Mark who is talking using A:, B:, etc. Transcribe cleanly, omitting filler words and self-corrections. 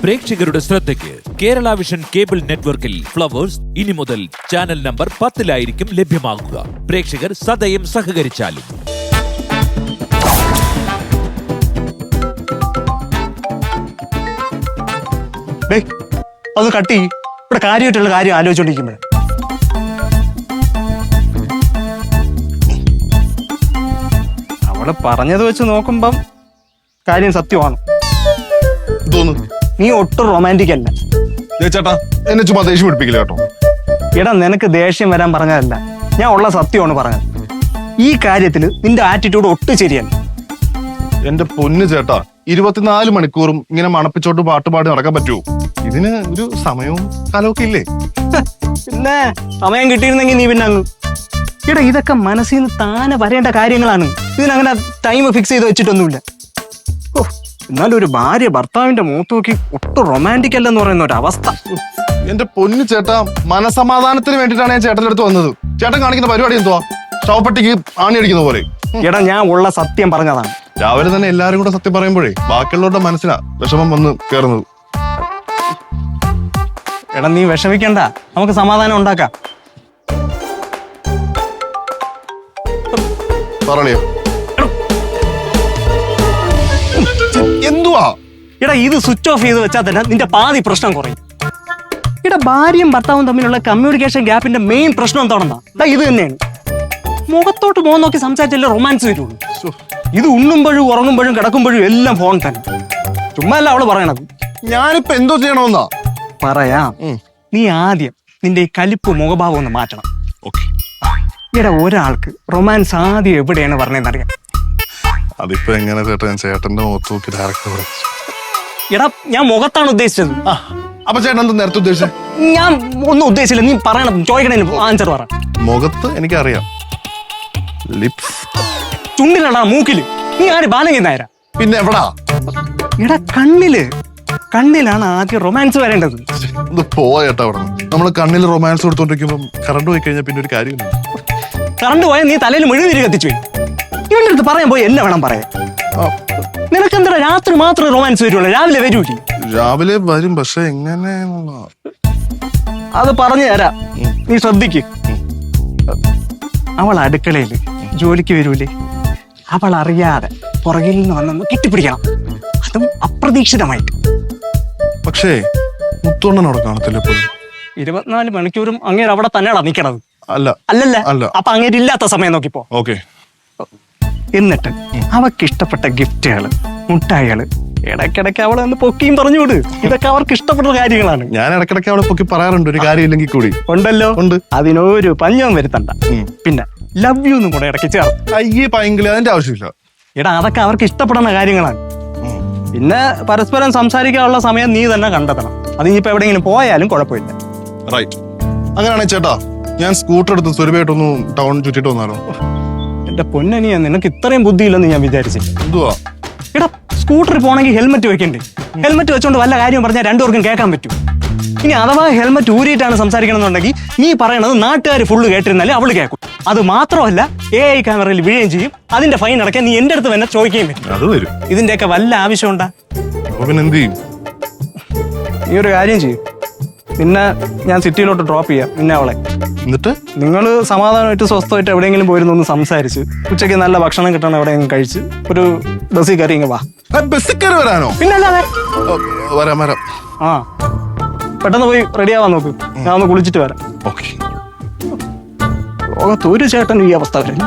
A: പ്രേക്ഷകരുടെ ശ്രദ്ധയ്ക്ക് Kerala vision cable നെറ്റ്വർക്കിൽ ഫ്ലവേഴ്സ് ഇനി മുതൽ ചാനൽ നമ്പർ 10-ലായിരിക്കും ലഭ്യമാകുക. പ്രേക്ഷകർ സദയം സഹകരിച്ചാലും.
B: അത് കട്ടി ഇവിടെ കാര്യമായിട്ടുള്ള കാര്യം ആലോചിച്ചോണ്ടിരിക്കുമ്പോഴേ അവള് പറഞ്ഞത് വെച്ച് നോക്കുമ്പം കാര്യം സത്യമാണ്. നീ ഒട്ടും റൊമാൻറ്റിക് അല്ല
C: ചേട്ടാ. എന്നെ ചുമ്മാ ദേഷ്യം പിടിപ്പിക്കില്ല കേട്ടോ.
B: എടാ നിനക്ക് ദേഷ്യം വരാൻ പറഞ്ഞതല്ല, ഞാൻ ഉള്ള സത്യമാണ് പറഞ്ഞത്. ഈ കാര്യത്തിൽ നിന്റെ ആറ്റിറ്റ്യൂഡ് ഒട്ടും ശരിയല്ല.
C: എന്റെ പൊന്ന് ചേട്ടാ, 24 മണിക്കൂറും ഇങ്ങനെ മണപ്പിച്ചോട്ട് പാട്ടുപാടി നടക്കാൻ പറ്റുമോ? ഇതിന് ഒരു സമയവും കാലമൊക്കെ ഇല്ലേ?
B: പിന്നെ സമയം കിട്ടിയിരുന്നെങ്കിൽ നീ പിന്നെ അങ്ങ് എടാ ഇതൊക്കെ മനസ്സിൽ നിന്ന് താനെ വരേണ്ട കാര്യങ്ങളാണ്. ഇതിനങ്ങനെ ടൈം ഫിക്സ് ചെയ്ത് വെച്ചിട്ടൊന്നുമില്ല. ഓ എന്നാലും ഒരു ഭാര്യ ഭർത്താവിന്റെ മുഖത്ത് നോക്കി ഒട്ടും റൊമാൻറ്റിക് അല്ലെന്ന് പറയുന്ന ഒരു അവസ്ഥ.
C: എന്റെ പൊന്ന് ചേട്ടാ, മനസമാധാനത്തിന് വേണ്ടിയിട്ടാണ് ഞാൻ ചേട്ടൻ്റെ അടുത്ത് വന്നത്. ചേട്ടൻ കാണിക്കുന്ന പരിപാടി എന്തുവാ? ഷവപ്പെട്ടിക്ക് ആണി അടിക്കുന്ന പോലെ.
B: എടാ ഞാൻ ഉള്ള സത്യം പറഞ്ഞതാണ്.
C: രാവിലെ തന്നെ എല്ലാരും കൂടെ സത്യം പറയുമ്പോഴേ ബാക്കിയുള്ളവരുടെ മനസ്സിലാ വിഷമം വന്ന് കയറുന്നത്.
B: എടാ നീ വിഷമിക്കണ്ട, നമുക്ക് സമാധാനം ഉണ്ടാക്കാം.
C: പറളിയോ എന്തുവാ?
B: എടാ ഇത് സ്വിച്ച് ഓഫ് ചെയ്ത് വെച്ചാൽ തന്നെ നിന്റെ പാതി പ്രശ്നം കുറയും. എടാ ഭാര്യയും ഭർത്താവും തമ്മിലുള്ള കമ്മ്യൂണിക്കേഷൻ ഗ്യാപ്പിന്റെ മെയിൻ പ്രശ്നം എന്താണെന്നാ ഇത് തന്നെയാണ്. മുഖത്തോട്ട് മുഖം നോക്കി സംസാരിച്ചല്ലേ റൊമാൻസ് വരുള്ളൂ. ഇത് ഉണ്ണുമ്പോഴും ഉറങ്ങുമ്പോഴും കിടക്കുമ്പോഴും എല്ലാം ഫോൺ തന്നെ. ചുമ്മാ അല്ല അവള് പറയണത്.
C: ഞാനിപ്പോ എന്തോ ചെയ്യണമെന്നാ
B: പറയാം. നീ ആദ്യം നിന്റെ ഈ കലിപ്പ് മുഖഭാവം ഒന്ന് മാറ്റണം. എടാ ഒരാൾക്ക് റൊമാൻസ് ആദ്യം എവിടെയാണ് പറഞ്ഞതെന്നറിയാം.
C: അതിപ്പോ എങ്ങനെ ചേട്ടാ? ഞാൻ ചേട്ടന്റെ മുഖത്ത് നോക്കി ഡയറക്റ്റ്.
B: എടാ ഞാൻ മുഖത്താണ് ഉദ്ദേശിച്ചത്.
C: അപ്പൊ ചേട്ടൻ എന്താ നേരത്തെ ഉദ്ദേശിച്ചത്?
B: ഞാൻ ഒന്നും ഉദ്ദേശിച്ചില്ല. നീ പറയണം, ചോദിക്കണേന് ആൻസർ പറ.
C: മുഖത്ത് എനിക്കറിയാം. ലിപ്സ്
B: ചുണ്ടിലാടാ, മൂക്കില്. നീ ആര് ബാലങ്ങി നായരാ?
C: പിന്നെ എവിടാ?
B: എടാ കണ്ണിലാണ് ആദ്യം റൊമാൻസ് വരേണ്ടത്.
C: ഇത് പോയേട്ടാ അവിടെ. നമ്മള് കണ്ണിൽ റൊമാൻസ് കൊടുത്തോണ്ടിരിക്കുമ്പോ കറണ്ട് പോയി കഴിഞ്ഞാൽ പിന്നെ ഒരു കാര്യമില്ല.
B: കറണ്ട് പോയാൽ നീ തലയിൽ മെഴുകുതിരി കത്തിച്ചു പോയി. ഇവന്റെ അടുത്ത് പറയാൻ പോയി എന്നെ വേണം പറയാൻ. നിനക്കെന്താ രാത്രി മാത്രമേ റൊമാൻസ് വരുള്ളൂ, രാവിലെ വരൂല്ലേ?
C: രാവിലെ വരും, പക്ഷെ എങ്ങനെ?
B: അത് പറഞ്ഞു തരാം, നീ ശ്രദ്ധിക്ക്. അവൾ അടുക്കളയില് ജോലിക്ക് വരൂലേ, അവൾ അറിയാതെ പുറകിൽ നിന്ന് വന്നൊന്ന് കെട്ടിപ്പിടിക്കണം, അതും അപ്രതീക്ഷിതമായിട്ട്.
C: പക്ഷേ മുത്തോണ്ണൻ അവിടെ കാണത്തില്ല.
B: 24 മണിക്കൂറും അങ്ങേര് അവിടെ തന്നെയാണോ നിക്കണത്?
C: അല്ലല്ല.
B: അപ്പൊ അങ്ങേര് ഇല്ലാത്ത സമയം നോക്കിപ്പോ.
C: ഓക്കെ.
B: എന്നിട്ട് അവർക്ക് ഇഷ്ടപ്പെട്ട ഗിഫ്റ്റുകള്, മുട്ടായികള് ഇടയ്ക്കിടയ്ക്ക് അവളെ ഒന്ന് പൊക്കിയും പറഞ്ഞുവിട്. ഇതൊക്കെ അവർക്ക് ഇഷ്ടപ്പെട്ട കാര്യങ്ങളാണ്.
C: ഞാൻ ഇടയ്ക്കിടയ്ക്ക് അവളെ പൊക്കി പറയാറുണ്ട്, ഒരു കാര്യം ഇല്ലെങ്കിൽ കൂടി.
B: ഉണ്ടല്ലോ, ഉണ്ട്. അതിനൊരു പഞ്ഞവും വരുത്തണ്ട. പിന്നെ ലവ് യു എന്നും കൂടെ ഇടയ്ക്ക് ചേർത്ത്.
C: അയ്യേ പൈങ്കിളി, അതിന്റെ ആവശ്യമില്ല.
B: എടാ അതൊക്കെ അവർക്ക് ഇഷ്ടപ്പെടുന്ന കാര്യങ്ങളാണ്. പിന്നെ പരസ്പരം സംസാരിക്കാനുള്ള സമയം നീ തന്നെ കണ്ടെത്തണം. അത് ഇനിയിപ്പോ എവിടെയെങ്കിലും പോയാലും കുഴപ്പമില്ല.
C: റൈറ്റ്. അങ്ങനെയാണെങ്കിൽ ചേട്ടാ, ഞാൻ സ്കൂട്ടർ എടുത്ത് സ്വരൂപമായിട്ടൊന്ന് ടൗൺ ചുറ്റിട്ട് വന്നാലോ?
B: എന്റെ പൊന്നനിയാ, നിനക്ക് ഇത്രയും ബുദ്ധിയില്ലെന്ന് ഞാൻ വിചാരിച്ചില്ല.
C: എന്തുവാ?
B: എടാ സ്കൂട്ടറിൽ പോണെങ്കിൽ ഹെൽമെറ്റ് വെക്കണ്ടേ? ഹെൽമെറ്റ് വെച്ചോണ്ട് വല്ല കാര്യം പറഞ്ഞാൽ രണ്ടുപേർക്കും കേൾക്കാൻ പറ്റും. ഇനി അഥവാ ഹെൽമെറ്റ് ഊരിയിട്ടാണ് സംസാരിക്കണമെന്നുണ്ടെങ്കിൽ നീ പറയണത് നാട്ടുകാർ ഫുള്ള് കേട്ടിരുന്നാലേ അവള് കേൾക്കും. അത് മാത്രമല്ല AI ക്യാമറയിൽ വീഴുകയും ചെയ്യും. അതിന്റെ ഫൈൻ അടക്കാൻ നീ എന്റെ അടുത്ത് തന്നെ ചോദിക്കുകയും പറ്റും.
C: അത് വരും.
B: ഇതിന്റെയൊക്കെ വല്ല ആവശ്യം ഉണ്ടാ?
C: പിന്നെ എന്ത് ചെയ്യും?
B: നീ ഒരു കാര്യം ചെയ്യും, നിന്നെ ഞാൻ സിറ്റിയിലോട്ട് ഡ്രോപ്പ് ചെയ്യാം, നിന്നെ അവളെ.
C: എന്നിട്ട്
B: നിങ്ങൾ സമാധാനമായിട്ട് സ്വസ്ഥമായിട്ട് എവിടെയെങ്കിലും പോയിരുന്നു ഒന്ന് സംസാരിച്ച് ഉച്ചയ്ക്ക് നല്ല ഭക്ഷണം കിട്ടണം എവിടെയെങ്കിലും കഴിച്ച് ഒരു ബസ്സിൽ കയറി ഇങ്ങ് വാ.
C: ബസ്സിൽ കയറി വരാനോ?
B: പിന്നല്ലാതെ.
C: വരാം.
B: ആ പെട്ടെന്ന് പോയി റെഡി ആവാൻ നോക്ക്, ഞാൻ ഒന്ന് കുളിച്ചിട്ട് വരാം.
C: ഓക്കെ.
B: ലോകത്ത് ഒരു ചേട്ടനും ഈ അവസ്ഥ വരില്ല.